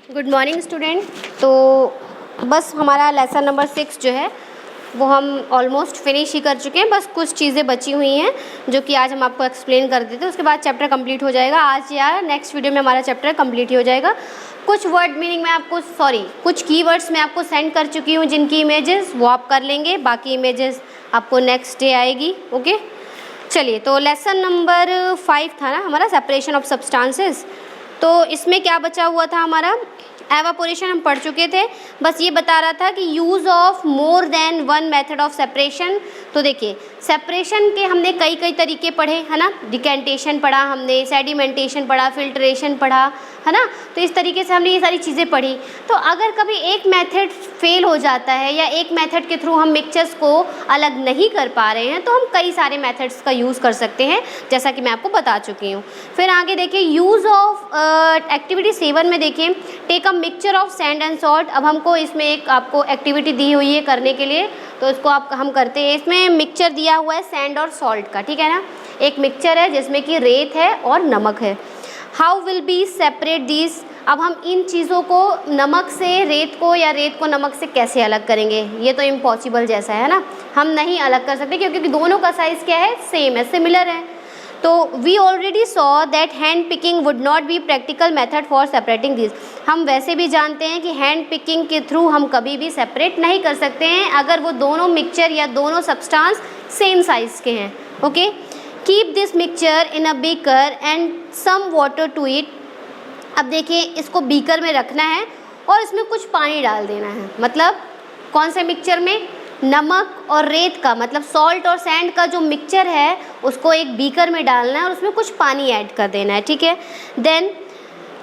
Good morning student. तो बस हमारा लेसन नंबर 6 जो है वो हम ऑलमोस्ट फिनिश ही कर चुके हैं। बस कुछ चीज़ें बची हुई हैं जो कि आज हम आपको एक्सप्लेन कर देते हैं, उसके बाद चैप्टर कंप्लीट हो जाएगा। आज या नेक्स्ट वीडियो में हमारा चैप्टर कंप्लीट ही हो जाएगा। कुछ वर्ड मीनिंग में आपको कुछ कीवर्ड्स मैं आपको सेंड कर चुकी हूँ, जिनकी इमेजेस वो आप कर लेंगे, बाकी इमेजेस आपको नेक्स्ट डे आएगी। ओके, चलिए। तो लेसन नंबर 5 था ना हमारा, सेपरेशन ऑफ सब्सटेंसेस। तो इसमें क्या बचा हुआ था हमारा, एवापोरेशन हम पढ़ चुके थे। बस ये बता रहा था कि use of more than one method of separation. तो देखिए, सेपरेशन के हमने कई तरीके पढ़े, है ना। डिकेंटेशन पढ़ा हमने, सेडिमेंटेशन पढ़ा, फिल्ट्रेशन पढ़ा, है ना। तो इस तरीके से हमने ये सारी चीज़ें पढ़ी। तो अगर कभी एक मेथड फेल हो जाता है या एक मेथड के थ्रू हम मिक्सचर्स को अलग नहीं कर पा रहे हैं, तो हम कई सारे मेथड्स का यूज़ कर सकते हैं, जैसा कि मैं आपको बता चुकी हूँ। फिर आगे देखिए, यूज़ ऑफ एक्टिविटी 7 में देखिए, take a mixture of sand and salt. अब हमको इसमें एक आपको एक्टिविटी दी हुई है करने के लिए, तो इसको हम करते हैं। इसमें मिक्सचर दिया हुआ है सैंड और सॉल्ट का, ठीक है ना। एक मिक्सचर है जिसमें कि रेत है और नमक है। How will be separate these. अब हम इन चीज़ों को, नमक से रेत को या रेत को नमक से कैसे अलग करेंगे, ये तो इम्पॉसिबल जैसा है ना, हम नहीं अलग कर सकते, क्योंकि दोनों का साइज़ क्या है, सेम है, सिमिलर है। तो we already saw that hand picking would not be practical method for separating this. हम वैसे भी जानते हैं कि हैंड पिकिंग के थ्रू हम कभी भी सेपरेट नहीं कर सकते हैं अगर वो दोनों मिक्सचर या दोनों सब्सटेंस सेम साइज़ के हैं। Okay, keep this mixture in a beaker and some water to it. अब देखिए, इसको बीकर में रखना है और इसमें कुछ पानी डाल देना है। मतलब कौन से मिक्सचर में, नमक और रेत का, मतलब सॉल्ट और सैंड का जो मिक्सचर है उसको एक बीकर में डालना है और उसमें कुछ पानी ऐड कर देना है, ठीक है। Then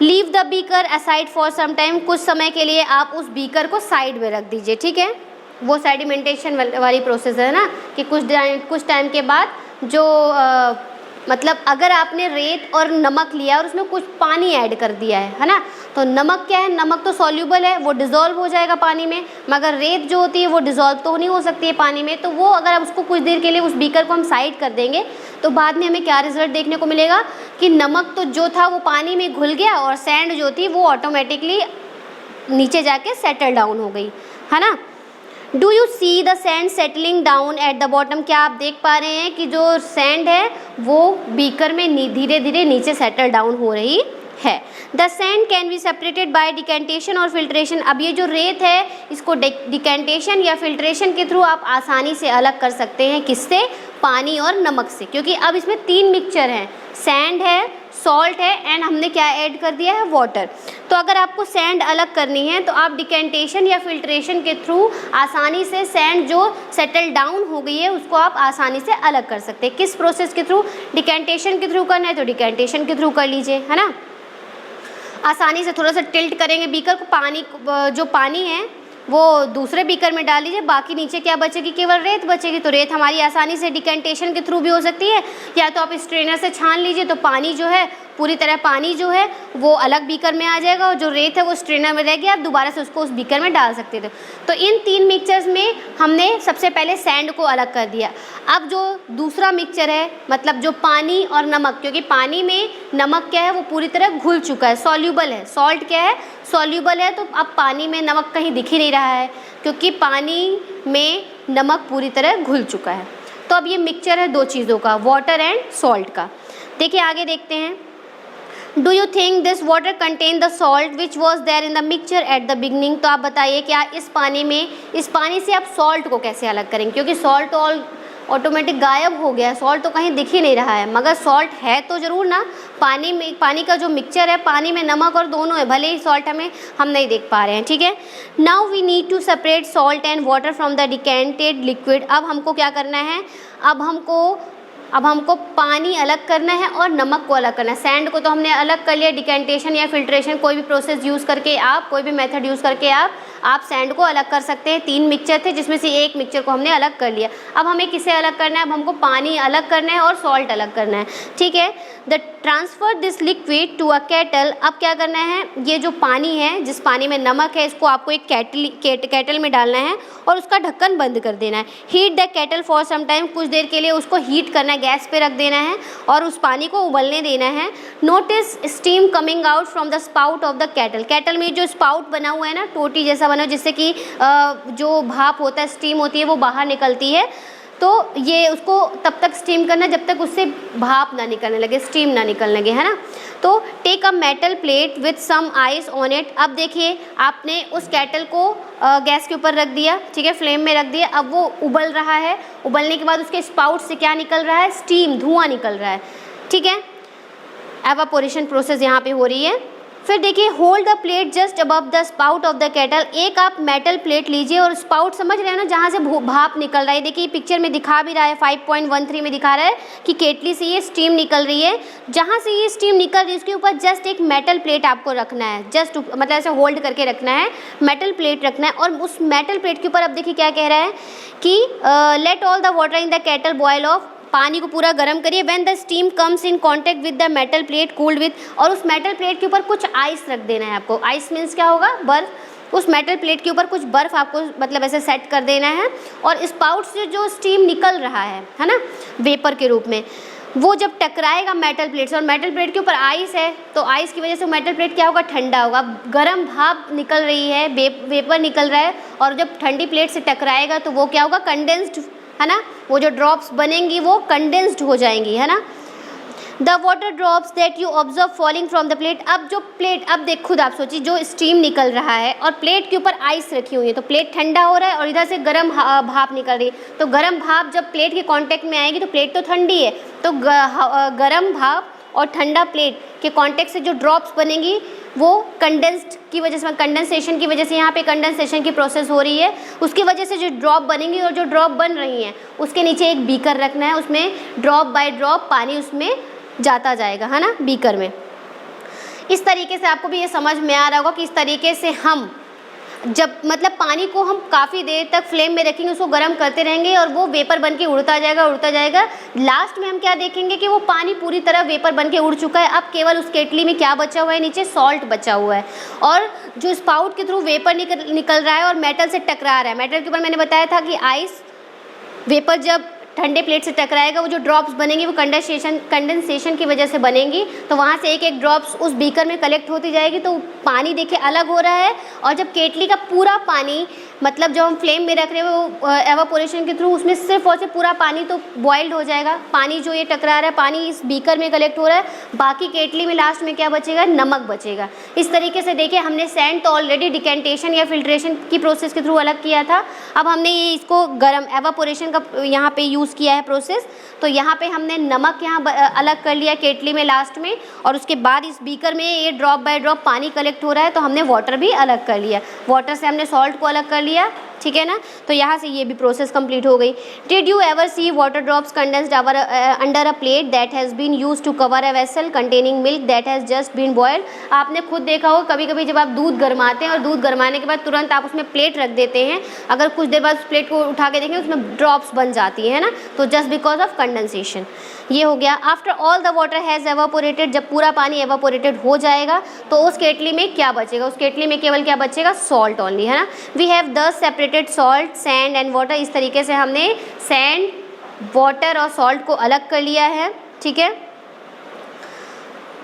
leave the beaker aside for some time. कुछ समय के लिए आप उस बीकर को साइड में रख दीजिए, ठीक है। वो सेडिमेंटेशन वाली प्रोसेस है ना, कि कुछ टाइम के बाद जो मतलब अगर आपने रेत और नमक लिया और उसमें कुछ पानी ऐड कर दिया है ना, तो नमक क्या है, नमक तो सॉल्यूबल है, वो डिज़ोल्व हो जाएगा पानी में, मगर रेत जो होती है वो डिज़ोल्व तो नहीं हो सकती है पानी में। तो वो अगर उसको कुछ देर के लिए उस बीकर को हम साइड कर देंगे, तो बाद में हमें क्या रिजल्ट देखने को मिलेगा कि नमक तो जो था वो पानी में घुल गया और सैंड जो थी वो ऑटोमेटिकली नीचे जाके सेटल डाउन हो गई, है ना। Do you see the sand settling down at the bottom. क्या आप देख पा रहे हैं कि जो सैंड है वो बीकर में धीरे धीरे नीचे सेटल डाउन हो रही है। The sand can be separated by decantation और फिल्ट्रेशन। अब ये जो रेत है इसको डिकेंटेशन या फिल्ट्रेशन के थ्रू आप आसानी से अलग कर सकते हैं। किससे, पानी और नमक से, क्योंकि अब इसमें 3 मिक्सचर हैं, सैंड है, सॉल्ट है एंड हमने क्या ऐड कर दिया है, वाटर। तो अगर आपको सैंड अलग करनी है तो आप डिकेंटेशन या फिल्ट्रेशन के थ्रू आसानी से सैंड जो सेटल डाउन हो गई है उसको आप आसानी से अलग कर सकते हैं। किस प्रोसेस के थ्रू, डिकेंटेशन के थ्रू करना है तो डिकेंटेशन के थ्रू कर लीजिए, है ना। आसानी से थोड़ा सा टिल्ट करेंगे बीकर को, जो पानी है वो दूसरे बीकर में डाल लीजिए, बाकी नीचे क्या बचेगी, केवल रेत बचेगी। तो रेत हमारी आसानी से डिकेंटेशन के थ्रू भी हो सकती है, या तो आप स्ट्रेनर से छान लीजिए, तो पानी जो है पूरी तरह पानी जो है वो अलग बीकर में आ जाएगा और जो रेत है वो स्ट्रेनर में रहेगी, आप दोबारा से उसको उस बीकर में डाल सकते थे। तो इन 3 मिक्सचर्स में हमने सबसे पहले सैंड को अलग कर दिया। अब जो दूसरा मिक्सचर है, मतलब जो पानी और नमक, क्योंकि पानी में नमक क्या है वो पूरी तरह घुल चुका है, सॉल्यूबल है, सॉल्ट क्या है, सॉल्यूबल है। तो अब पानी में नमक कहीं दिख ही नहीं रहा है, क्योंकि पानी में नमक पूरी तरह घुल चुका है। तो अब ये मिक्सचर है 2 चीज़ों का, वाटर एंड सॉल्ट का। देखिए आगे देखते हैं। Do you think this water contain the salt which was there in the mixture at the beginning. तो आप बताइए क्या इस पानी से आप सॉल्ट को कैसे अलग करेंगे, क्योंकि सॉल्ट ऑटोमेटिक गायब हो गया है, सॉल्ट तो कहीं दिख ही नहीं रहा है, मगर सॉल्ट है तो ज़रूर ना। पानी का जो मिक्सचर है, पानी में नमक और दोनों है, भले ही सॉल्ट हम नहीं देख पा रहे हैं, ठीक है। Now we need to separate salt and water from the decanted liquid. अब हमको क्या करना है, अब हमको पानी अलग करना है और नमक को अलग करना है। सैंड को तो हमने अलग कर लिया, डिकेंटेशन या फिल्ट्रेशन कोई भी प्रोसेस यूज़ करके आप, कोई भी मेथड यूज़ करके आप आप सैंड को अलग कर सकते हैं। 3 मिक्सचर थे जिसमें से एक मिक्सचर को हमने अलग कर लिया। अब हमें किसे अलग करना है, अब हमको पानी अलग करना है और सॉल्ट अलग करना है, ठीक है। The transfer this liquid to a kettle, अब क्या करना है, ये जो पानी है, जिस पानी में नमक है, इसको आपको एक केटल में डालना है और उसका ढक्कन बंद कर देना है। Heat the kettle for some time, कुछ देर के लिए उसको हीट करना है, गैस पे रख देना है और उस पानी को उबलने देना है। Notice steam coming out from the spout of the kettle, kettle में जो स्पाउट बना हुआ है ना, टोटी जैसा बना, जिससे कि जो भाप होता है, स्टीम होती है, वो बाहर निकलती है। तो ये उसको तब तक स्टीम करना जब तक उससे भाप ना निकलने लगे, स्टीम ना निकलने लगे, है ना। तो take a metal plate with some ice on it, अब देखिए आपने उस केटल को गैस के ऊपर रख दिया, ठीक है, फ्लेम में रख दिया। अब वो उबल रहा है, उबलने के बाद उसके स्पाउट से क्या निकल रहा है, स्टीम, धुआं निकल रहा है, ठीक है। एवापोरेशन प्रोसेस यहाँ पे हो रही है। फिर देखिए, hold the plate just above the spout of the kettle, एक आप मेटल प्लेट लीजिए और स्पाउट समझ रहे हो ना, जहाँ से भाप निकल रहा है, देखिए पिक्चर में दिखा भी रहा है, 5.13 में दिखा रहा है कि केटली से ये स्टीम निकल रही है। जहाँ से ये स्टीम निकल रही है उसके ऊपर जस्ट एक मेटल प्लेट आपको रखना है, जस्ट मतलब ऐसे होल्ड करके रखना है, मेटल प्लेट रखना है। और उस मेटल प्लेट के ऊपर अब देखिए क्या कह रहा है कि let all the water in the kettle boil off, पानी को पूरा गर्म करिए। When the steam comes in contact with the metal plate cooled with, और उस मेटल प्लेट के ऊपर कुछ आइस रख देना है आपको। आइस मीन्स क्या होगा, बर्फ। उस मेटल प्लेट के ऊपर कुछ बर्फ़ आपको मतलब ऐसे सेट कर देना है। और स्पाउट से जो स्टीम निकल रहा है ना, वेपर के रूप में, वो जब टकराएगा मेटल प्लेट से, और मेटल प्लेट के ऊपर आइस है, तो आइस की वजह से मेटल प्लेट क्या होगा, ठंडा होगा। गर्म भाप निकल रही है, वेपर निकल रहा है, और जब ठंडी प्लेट से टकराएगा तो वो क्या होगा, कंडेंस्ड, है ना। वो जो ड्रॉप्स बनेंगी वो कंडेंस्ड हो जाएंगी, है ना। The water drops that you observe falling from the plate, अब जो प्लेट, अब देख खुद आप सोचिए, जो स्टीम निकल रहा है और प्लेट के ऊपर आइस रखी हुई है, तो प्लेट ठंडा हो रहा है और इधर से गर्म भाप निकल रही है। तो गर्म भाप जब प्लेट के कांटेक्ट में आएगी तो प्लेट तो ठंडी है, तो गर्म भाप और ठंडा प्लेट के कांटेक्ट से जो ड्रॉप्स बनेंगी वो कंडेंस्ड की वजह से, कंडेंसेशन की वजह से, यहाँ पे कंडेंसेशन की प्रोसेस हो रही है, उसकी वजह से जो ड्रॉप बनेंगी और जो ड्रॉप बन रही हैं उसके नीचे एक बीकर रखना है, उसमें ड्रॉप बाय ड्रॉप पानी उसमें जाता जाएगा, है ना, बीकर में। इस तरीके से आपको भी ये समझ में आ रहा होगा कि इस तरीके से हम जब मतलब पानी को हम काफ़ी देर तक फ्लेम में रखेंगे, उसको गर्म करते रहेंगे और वो वेपर बन के उड़ता जाएगा। लास्ट में हम क्या देखेंगे कि वो पानी पूरी तरह वेपर बन के उड़ चुका है। अब केवल उस केटली में क्या बचा हुआ है, नीचे सॉल्ट बचा हुआ है, और जो स्पाउट के थ्रू वेपर निकल रहा है और मेटल से टकरा रहा है। मेटल के ऊपर मैंने बताया था कि आइस वेपर जब ठंडे प्लेट से टकराएगा, वो जो ड्रॉप्स बनेंगी वो कंडेंसेशन की वजह से बनेंगी, तो वहाँ से एक एक ड्रॉप्स उस बीकर में कलेक्ट होती जाएगी, तो पानी देखिए अलग हो रहा है। और जब केटली का पूरा पानी, मतलब जो हम फ्लेम में रख रहे हैं, वो एवापोरेशन के थ्रू उसमें सिर्फ और सिर्फ पूरा पानी तो बॉइल्ड हो जाएगा। पानी जो ये टकरा रहा है, पानी इस बीकर में कलेक्ट हो रहा है, बाकी केटली में लास्ट में क्या बचेगा, नमक बचेगा। इस तरीके से देखिए, हमने सैंड तो ऑलरेडी डिकेंटेशन या फिल्ट्रेशन की प्रोसेस के थ्रू अलग किया था। अब हमने ये इसको गर्म एवापोरेशन का यहाँ पे यूज़ किया है प्रोसेस, तो यहाँ पे हमने नमक यहाँ अलग कर लिया केटली में लास्ट में, और उसके बाद इस बीकर में ये ड्रॉप बाय ड्रॉप पानी कलेक्ट हो रहा है, तो हमने वाटर भी अलग कर लिया, वाटर से हमने सॉल्ट को अलग कर लिया, ठीक है ना। तो यहाँ से ये भी प्रोसेस कंप्लीट हो गई। Did you ever see water drops condensed under a plate that has been use to cover a vessel containing milk that has just been boiled. आपने खुद देखा होगा, कभी कभी जब आप दूध गर्माते हैं और दूध गर्माने के बाद तुरंत आप उसमें प्लेट रख देते हैं, अगर कुछ देर बाद उस प्लेट को उठा के देखें उसमें ड्रॉप्स बन जाती है ना, तो जस्ट बिकॉज ऑफ कंडेंसेशन। ये हो गया। After all the water has evaporated, जब पूरा पानी एवापोरेटेड हो जाएगा तो उस केटली में क्या बचेगा, उस केटली में केवल क्या बचेगा, सॉल्ट ओनली, है ना। वी हैव दस separated salt, sand and water. इस तरीके से हमने सैंड, वाटर और सॉल्ट को अलग कर लिया है, ठीक है।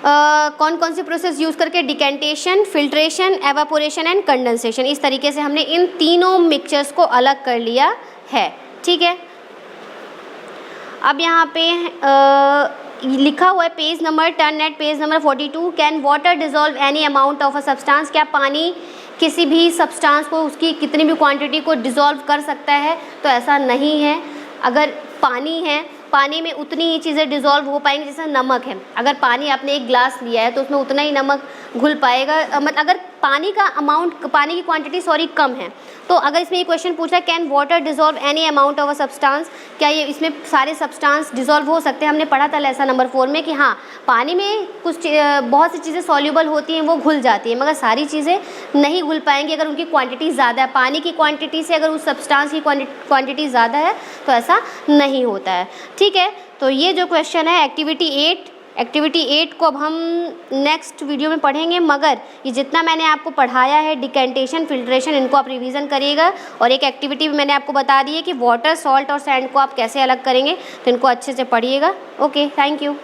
कौन कौन सी प्रोसेस यूज़ करके, decantation, filtration, evaporation and condensation. इस तरीके से हमने इन तीनों मिक्सचर्स को अलग कर लिया है, ठीक है। अब यहाँ पे लिखा हुआ है page number, turn eight page number 42। Can water dissolve any amount of a substance, क्या पानी किसी भी सब्सटेंस को, उसकी कितनी भी क्वांटिटी को डिज़ोल्व कर सकता है, तो ऐसा नहीं है। अगर पानी है, पानी में उतनी ही चीज़ें डिज़ोल्व हो पाएंगी जैसे नमक है। अगर पानी आपने एक गिलास लिया है तो उसमें उतना ही नमक घुल पाएगा। मतलब अगर पानी का अमाउंट, पानी की क्वांटिटी कम है, तो अगर इसमें ये क्वेश्चन पूछ रहा है can water dissolve any amount of a substance, क्या ये इसमें सारे सब्सटेंस डिजॉल्व हो सकते हैं। हमने पढ़ा था लेसन नंबर 4 में कि हाँ, पानी में कुछ बहुत सी चीज़ें सॉल्यूबल होती हैं, वो घुल जाती हैं, मगर सारी चीज़ें नहीं घुल पाएंगी अगर उनकी क्वांटिटी ज़्यादा है। पानी की क्वांटिटी से अगर उस सब्सटेंस की क्वांटिटी ज़्यादा है तो ऐसा नहीं होता है। ठीक है, तो ये जो क्वेश्चन है एक्टिविटी 8 को अब हम नेक्स्ट वीडियो में पढ़ेंगे, मगर ये जितना मैंने आपको पढ़ाया है डिकेंटेशन, फिल्ट्रेशन, इनको आप रिवीजन करिएगा। और एक एक्टिविटी भी मैंने आपको बता दी है कि वाटर, सॉल्ट और सैंड को आप कैसे अलग करेंगे, तो इनको अच्छे से पढ़िएगा। Okay, thank you.